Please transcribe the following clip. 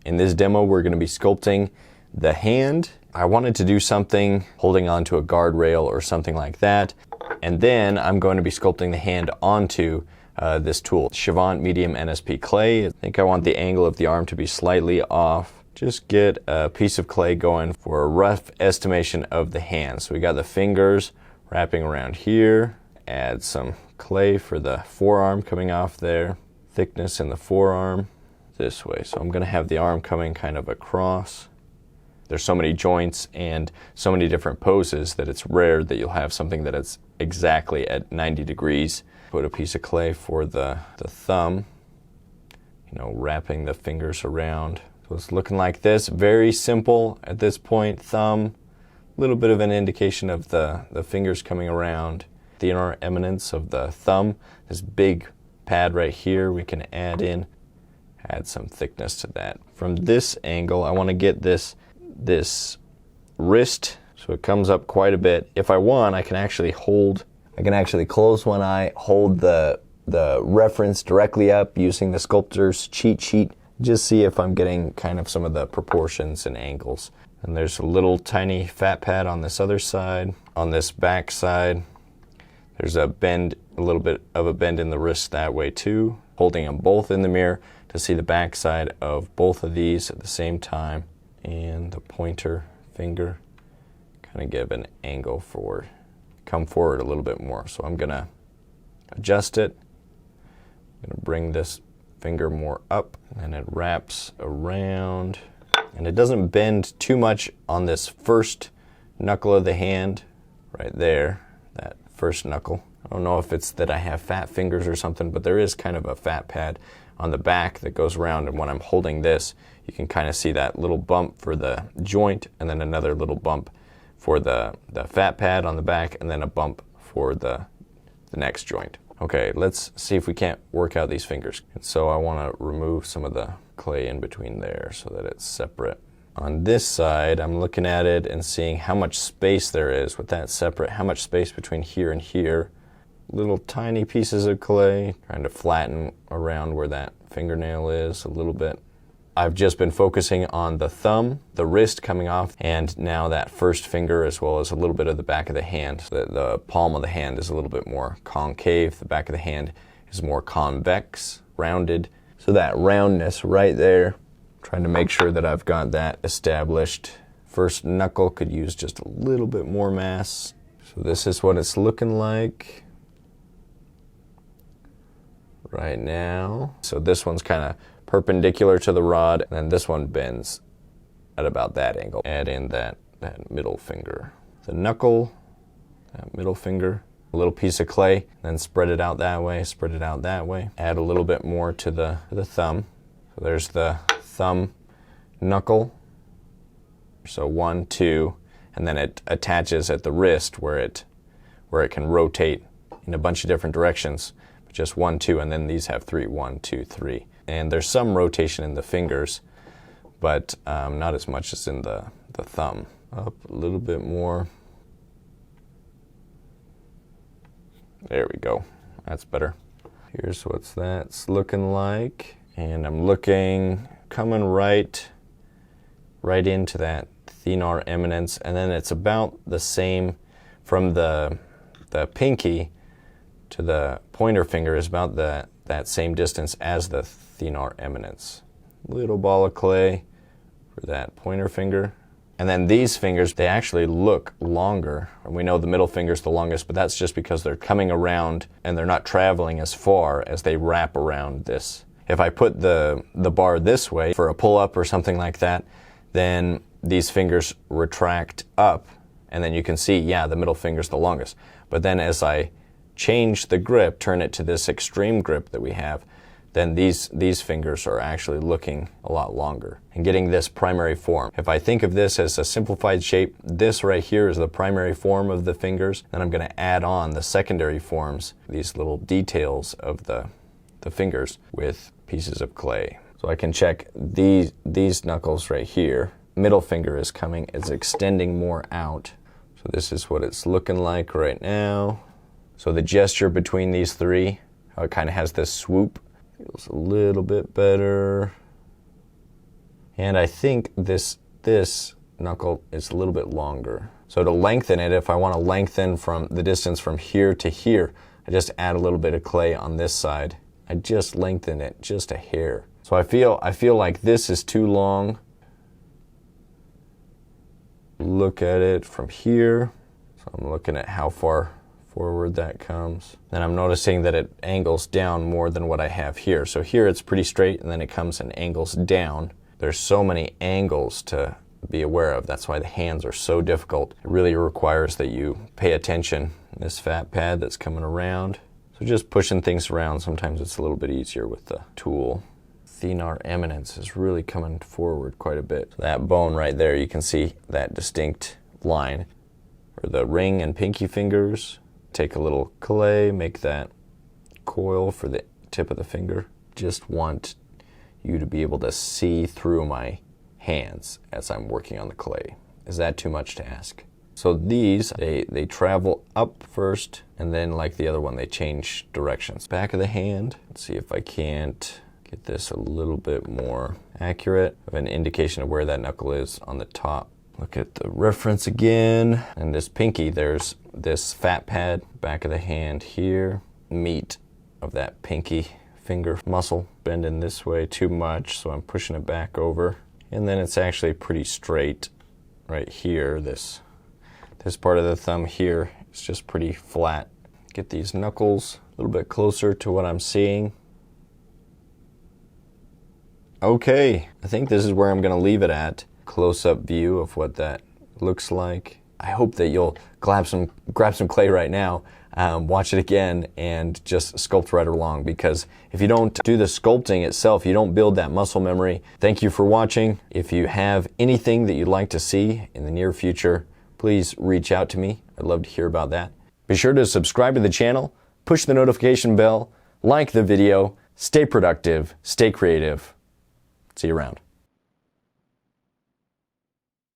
In this demo, we're going to be sculpting the hand. I wanted to do something holding onto a guardrail or something like that. And then I'm going to be sculpting the hand onto this tool, Chavant Medium NSP Clay. I think I want the angle of the arm to be slightly off. Just get a piece of clay going for a rough estimation of the hand. So we got the fingers wrapping around here. Add some clay for the forearm coming off there. Thickness in the forearm this way. So I'm going to have the arm coming kind of across. There's so many joints and so many different poses that it's rare that you'll have something that is exactly at 90 degrees. Put a piece of clay for the thumb, wrapping the fingers around. So it's looking like this, very simple at this point. Thumb, a little bit of an indication of the fingers coming around. The inner eminence of the thumb, this big pad right here, we can add some thickness to that. From this angle, I want to get this wrist so it comes up quite a bit. If I want, I can actually close one eye, hold the reference directly up using the sculptor's cheat sheet. Just see if I'm getting kind of some of the proportions and angles. And there's a little tiny fat pad on this other side. On this back side, there's a little bit of a bend in the wrist that way too. Holding them both in the mirror to see the back side of both of these at the same time. And the pointer finger, kind of give an angle come forward a little bit more. So I'm gonna adjust it. I'm gonna bring this finger more up, and it wraps around. And it doesn't bend too much on this first knuckle of the hand, right there, that first knuckle. I don't know if it's that I have fat fingers or something, but there is kind of a fat pad on the back that goes around, and when I'm holding this, you can kind of see that little bump for the joint, and then another little bump for the fat pad on the back, and then a bump for the next joint. Okay, let's see if we can't work out these fingers. And so I want to remove some of the clay in between there so that it's separate. On this side, I'm looking at it and seeing how much space there is with that separate, how much space between here and here. Little tiny pieces of clay, trying to flatten around where that fingernail is a little bit. I've just been focusing on the thumb, the wrist coming off, and now that first finger, as well as a little bit of the back of the hand. The palm of the hand is a little bit more concave. The back of the hand is more convex, rounded. So that roundness right there, trying to make sure that I've got that established. First knuckle could use just a little bit more mass. So this is what it's looking like right now. So this one's kind of perpendicular to the rod, and then this one bends at about that angle. Add in that middle finger. The knuckle, that middle finger, a little piece of clay, then spread it out that way, spread it out that way. Add a little bit more to the thumb. So there's the thumb knuckle. So 1, 2, and then it attaches at the wrist where it can rotate in a bunch of different directions. But just 1, 2, and then these have 3, 1, 2, 3. And there's some rotation in the fingers, but not as much as in the thumb. Up a little bit more. There we go. That's better. Here's what that's looking like. And I'm coming right into that thenar eminence, and then it's about the same from the pinky to the pointer finger is about that same distance as the thenar eminence. Little ball of clay for that pointer finger. And then these fingers, they actually look longer. And we know the middle finger's the longest, but that's just because they're coming around and they're not traveling as far as they wrap around this. If I put the bar this way for a pull-up or something like that, then these fingers retract up, and then you can see, yeah, the middle finger's the longest. But then as I change the grip, turn it to this extreme grip that we have, then these fingers are actually looking a lot longer and getting this primary form. If I think of this as a simplified shape, this right here is the primary form of the fingers. Then I'm going to add on the secondary forms, these little details of the fingers with pieces of clay. So I can check these knuckles right here. Middle finger is extending more out. So this is what it's looking like right now. So the gesture between these three, how it kind of has this swoop, feels a little bit better. And I think this knuckle is a little bit longer. So to lengthen it, if I want to lengthen from the distance from here to here, I just add a little bit of clay on this side. I just lengthen it just a hair. So I feel like this is too long. Look at it from here. So I'm looking at how far forward that comes. Then I'm noticing that it angles down more than what I have here. So here it's pretty straight, and then it comes and angles down. There's so many angles to be aware of. That's why the hands are so difficult. It really requires that you pay attention. This fat pad that's coming around. So just pushing things around, sometimes it's a little bit easier with the tool. Thenar eminence is really coming forward quite a bit. That bone right there, you can see that distinct line. For the ring and pinky fingers, take a little clay, make that coil for the tip of the finger. Just want you to be able to see through my hands as I'm working on the clay. Is that too much to ask? So these, they travel up first, and then like the other one, they change directions. Back of the hand, let's see if I can't get this a little bit more accurate. I have an indication of where that knuckle is on the top. Look at the reference again. And this pinky, there's this fat pad, back of the hand here. Meat of that pinky finger muscle bending this way too much, so I'm pushing it back over. And then it's actually pretty straight right here. This part of the thumb here is just pretty flat. Get these knuckles a little bit closer to what I'm seeing. Okay, I think this is where I'm going to leave it at. Close-up view of what that looks like. I hope that you'll grab some clay right now, watch it again, and just sculpt right along, because if you don't do the sculpting itself, you don't build that muscle memory. Thank you for watching. If you have anything that you'd like to see in the near future, please reach out to me. I'd love to hear about that. Be sure to subscribe to the channel, push the notification bell, like the video, stay productive, stay creative. See you around.